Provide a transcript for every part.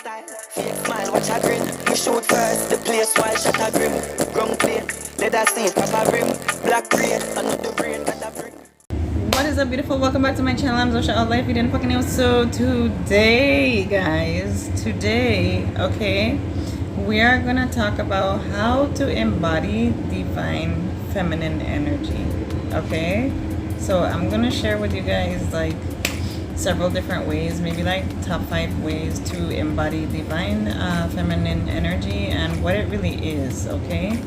style, fake smile, watch a grin. You shoot first, the place while shot a grim. Ground plate, let us see, papa rim. Black brain, another brain, got a brick. What is up, beautiful? Welcome back to my channel. I'm Zosha Life. You didn't fucking know. So today, guys, okay, we are gonna talk about how to embody divine feminine energy. Okay, so I'm gonna share with you guys like several different ways, maybe like top 5 ways to embody divine feminine energy and what it really is. Okay,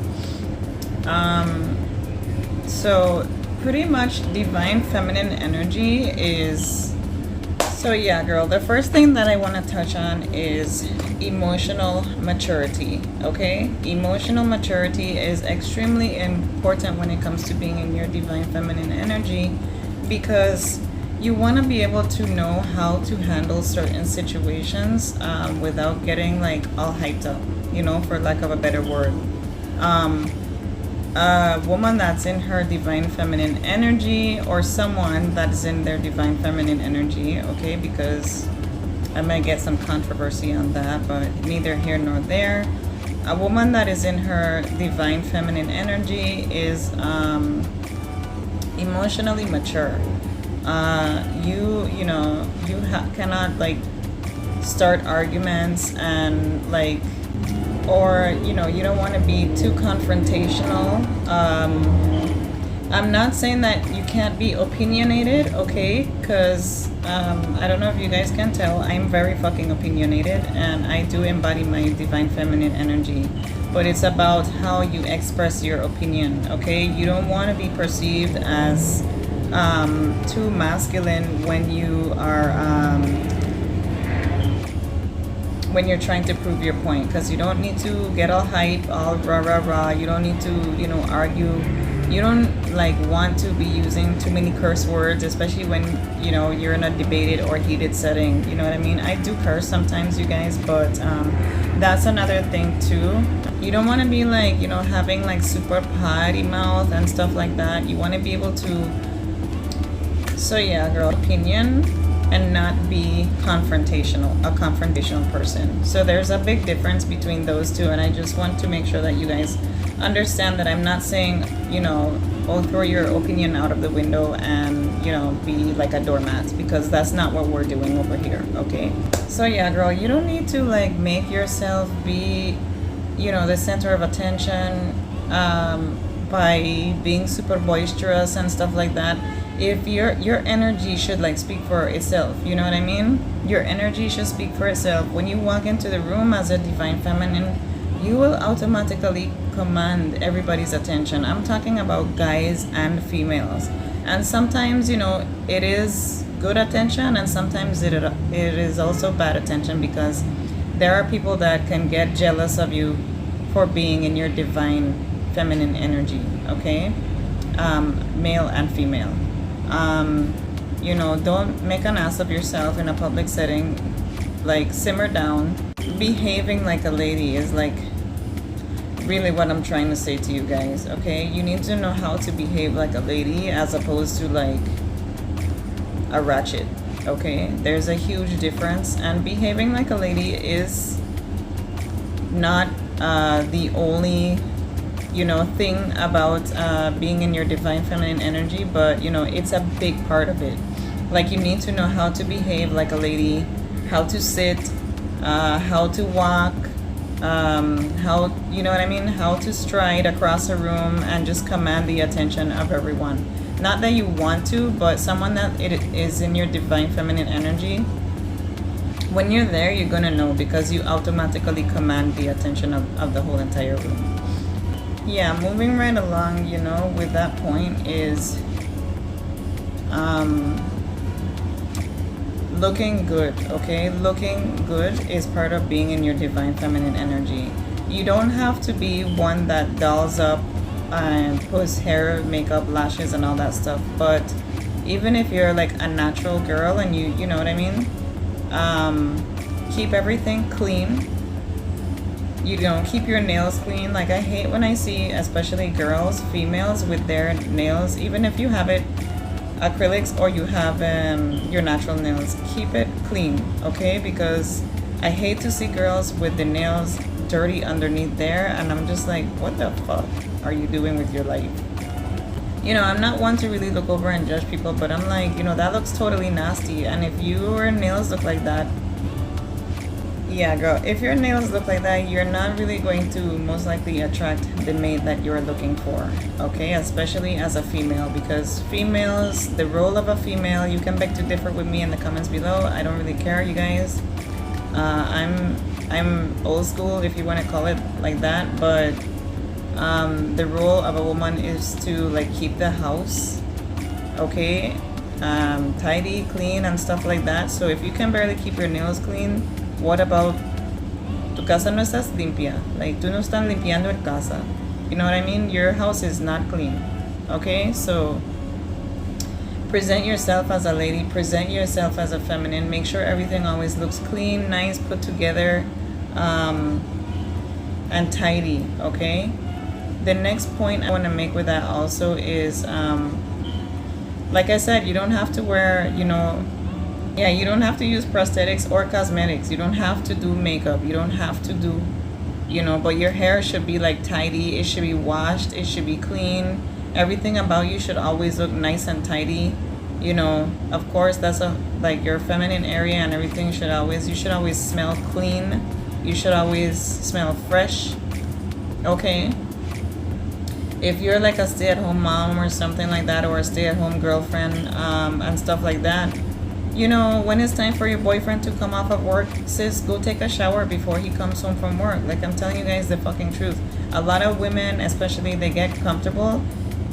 so pretty much divine feminine energy is, so yeah girl, the first thing that I want to touch on is emotional maturity. Okay, emotional maturity is extremely important when it comes to being in your divine feminine energy, because you want to be able to know how to handle certain situations without getting like all hyped up, you know, for lack of a better word. A woman that's in her divine feminine energy, or someone that's in their divine feminine energy, okay, because I might get some controversy on that, but neither here nor there. A woman that is in her divine feminine energy is emotionally mature. You cannot like start arguments and like, or you don't want to be too confrontational. I'm not saying that you can't be opinionated, okay, because I don't know if you guys can tell, I'm very fucking opinionated and I do embody my divine feminine energy, but it's about how you express your opinion. Okay, you don't want to be perceived as too masculine when you are when you're trying to prove your point, because you don't need to get all hype, all rah. You don't need to argue. You don't like want to be using too many curse words, especially when you're in a debated or heated setting. You know what I mean? I do curse sometimes, you guys, but that's another thing too. You don't want to be like having like super potty mouth and stuff like that. You want to be able to, so yeah girl, opinion, and not be a confrontational person. So there's a big difference between those two, and I just want to make sure that you guys understand that I'm not saying throw your opinion out of the window and be like a doormat, because that's not what we're doing over here. Okay, so yeah girl, you don't need to like make yourself be the center of attention by being super boisterous and stuff like that. If your energy should like speak for itself, you know what I mean? Your energy should speak for itself. When you walk into the room as a divine feminine, you will automatically command everybody's attention. I'm talking about guys and females, and sometimes it is good attention, and sometimes it is also bad attention, because there are people that can get jealous of you for being in your divine feminine energy. Okay, male and female. Don't make an ass of yourself in a public setting. Like, simmer down. Behaving like a lady is like really what I'm trying to say to you guys. Okay, you need to know how to behave like a lady as opposed to like a ratchet. Okay, there's a huge difference, and behaving like a lady is not the only thing about being in your divine feminine energy, but it's a big part of it. Like, you need to know how to behave like a lady, how to sit, how to walk, how how to stride across a room and just command the attention of everyone. Not that you want to, but someone that it is in your divine feminine energy, when you're there, you're gonna know, because you automatically command the attention of the whole entire room. Yeah, moving right along, with that point is looking good. Okay, looking good is part of being in your divine feminine energy. You don't have to be one that dolls up and puts hair, makeup, lashes, and all that stuff, but even if you're like a natural girl and you know what I mean, keep everything clean. Keep your nails clean. Like, I hate when I see, especially girls, females with their nails, even if you have it acrylics or you have your natural nails, keep it clean, okay? Because I hate to see girls with the nails dirty underneath there, and I'm just like, what the fuck are you doing with your life? You know, I'm not one to really look over and judge people, but I'm like, you know, that looks totally nasty. And if your nails look like that, yeah, girl, if your nails look like that, you're not really going to most likely attract the mate that you're looking for, okay? Especially as a female, because females, the role of a female, you can beg to differ with me in the comments below. I don't really care, you guys. I'm old school, if you want to call it like that, but the role of a woman is to like keep the house, okay, tidy, clean, and stuff like that. So if you can barely keep your nails clean, what about tu casa no estás limpia? Like, tú no estás limpiando el casa. You know what I mean? Your house is not clean. Okay? So present yourself as a lady, present yourself as a feminine. Make sure everything always looks clean, nice, put together, and tidy. Okay? The next point I want to make with that also is, like I said, you don't have to wear, you know, yeah, you don't have to use prosthetics or cosmetics. You don't have to do makeup. You don't have to do, you know, but your hair should be like tidy. It should be washed. It should be clean. Everything about you should always look nice and tidy. You know, of course, that's like your feminine area, and everything should always, you should always smell clean. You should always smell fresh. Okay? If you're like a stay-at-home mom or something like that, or a stay-at-home girlfriend, and stuff like that, you know, when it's time for your boyfriend to come off of work, sis, go take a shower before he comes home from work. Like, I'm telling you guys the fucking truth. A lot of women, especially, they get comfortable,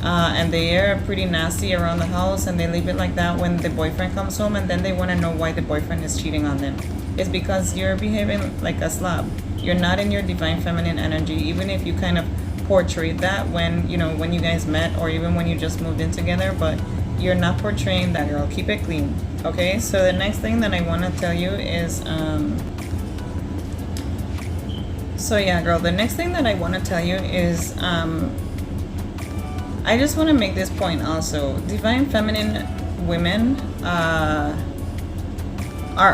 and they are pretty nasty around the house, and they leave it like that when the boyfriend comes home, and then they want to know why the boyfriend is cheating on them. It's because you're behaving like a slob. You're not in your divine feminine energy, even if you kind of portrayed that when, you know, when you guys met, or even when you just moved in together, but you're not portraying that, girl. Keep it clean. Okay, so the next thing that I want to tell you is, so yeah, girl, the next thing that I want to tell you is, I just want to make this point also. Divine feminine women are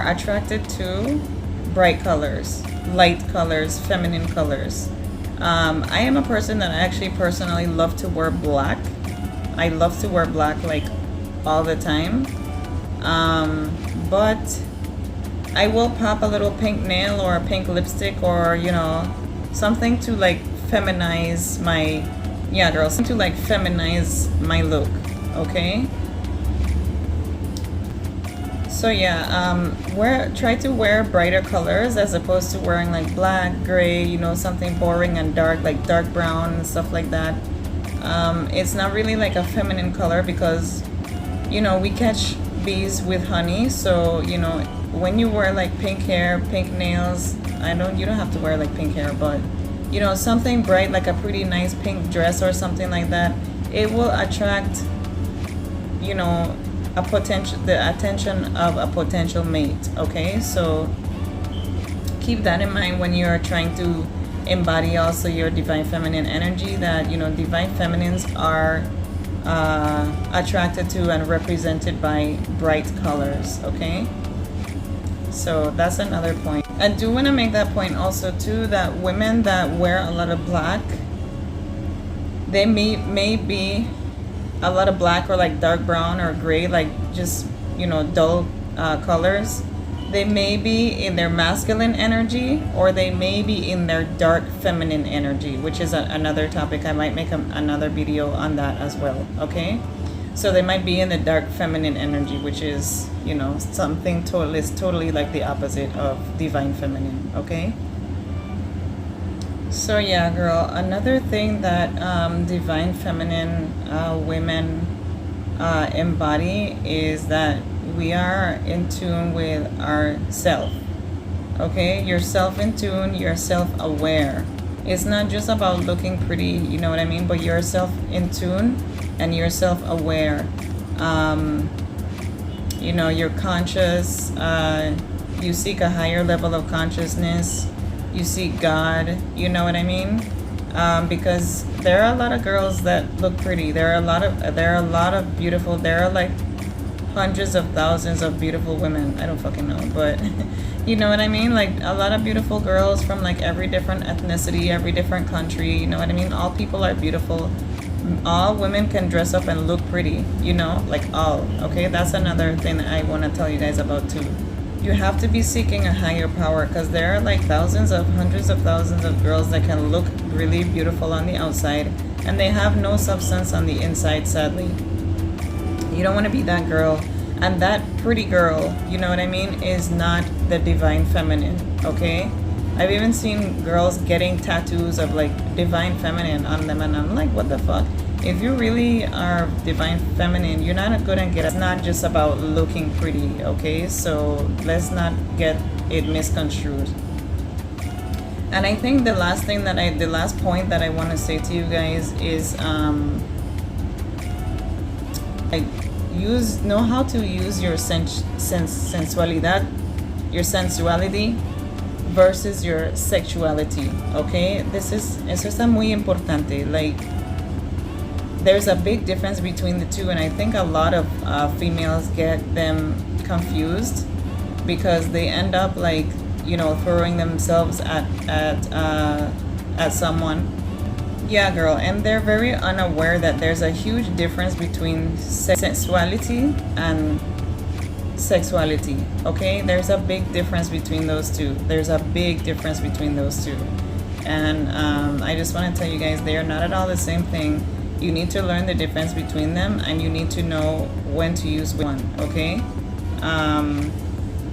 attracted to bright colors, light colors, feminine colors. I am a person that I actually personally love to wear black. I love to wear black like all the time. But I will pop a little pink nail or a pink lipstick, or, you know, something to like feminize my, yeah, girl, something to like feminize my look. Okay? So yeah, try to wear brighter colors as opposed to wearing like black, gray, you know, something boring and dark, like dark brown and stuff like that. It's not really like a feminine color, because, you know, we catch bees with honey. So, you know, when you wear like pink hair, pink nails, you don't have to wear like pink hair, but, you know, something bright, like a pretty nice pink dress or something like that, it will attract, you know, the attention of a potential mate. Okay, so keep that in mind when you're trying to embody also your divine feminine energy, that, you know, divine feminines are attracted to and represented by bright colors. Okay, so that's another point. I do want to make that point also too, that women that wear a lot of black, they may be a lot of black, or like dark brown or gray, like just, you know, dull colors. They may be in their masculine energy, or they may be in their dark feminine energy, which is another topic. I might make another video on that as well. Okay, so they might be in the dark feminine energy, which is, you know, something totally like the opposite of divine feminine. Okay, so yeah, girl, another thing that divine feminine women embody is that we are in tune with ourself. Okay, you're self in tune, you're self-aware. It's not just about looking pretty, you know what I mean, but you're self in tune and you're self-aware. You know, you're conscious, you seek a higher level of consciousness, you seek God, you know what I mean? Because there are a lot of girls that look pretty. There are a lot of beautiful, there are like hundreds of thousands of beautiful women. I don't fucking know, but you know what I mean? Like a lot of beautiful girls from like every different ethnicity, every different country, you know what I mean? All people are beautiful. All women can dress up and look pretty, you know, like all. Okay, that's another thing that I want to tell you guys about too. You have to be seeking a higher power because there are like thousands of hundreds of thousands of girls that can look really beautiful on the outside and they have no substance on the inside, sadly. You don't want to be that girl. And that pretty girl, you know what I mean, is not the divine feminine, okay? I've even seen girls getting tattoos of like divine feminine on them, and I'm like, what the fuck? If you really are divine feminine, you're not gonna get it. It's not just about looking pretty, okay? So let's not get it misconstrued. And I think the last point that I want to say to you guys is like know how to use your sensualidad, your sensuality versus your sexuality, okay? Eso está muy importante. Like there's a big difference between the two, and I think a lot of females get them confused because they end up like, you know, throwing themselves at someone. Yeah, girl, and they're very unaware that there's a huge difference between sensuality and sexuality, okay? There's a big difference between those two. And I just want to tell you guys, they are not at all the same thing. You need to learn the difference between them, and you need to know when to use one, okay?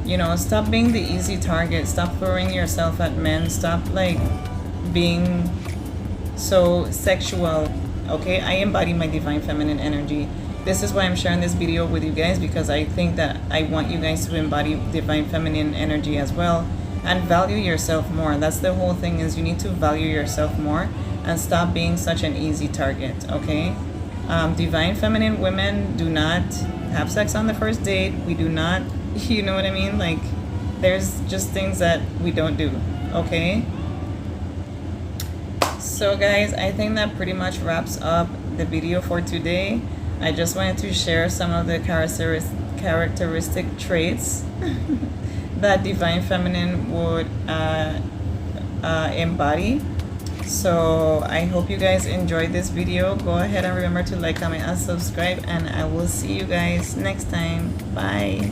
You know, stop being the easy target. Stop throwing yourself at men. Stop like being so sexual, okay? I embody my divine feminine energy. This is why I'm sharing this video with you guys, because I think that I want you guys to embody divine feminine energy as well and value yourself more. That's the whole thing, is you need to value yourself more and stop being such an easy target, okay? Divine feminine women do not have sex on the first date. We do not, you know what I mean? Like there's just things that we don't do, okay? So guys, I think that pretty much wraps up the video for today. I just wanted to share some of the characteristic traits that divine feminine would embody. So I hope you guys enjoyed this video. Go ahead and remember to like, comment, and subscribe, and I will see you guys next time. Bye.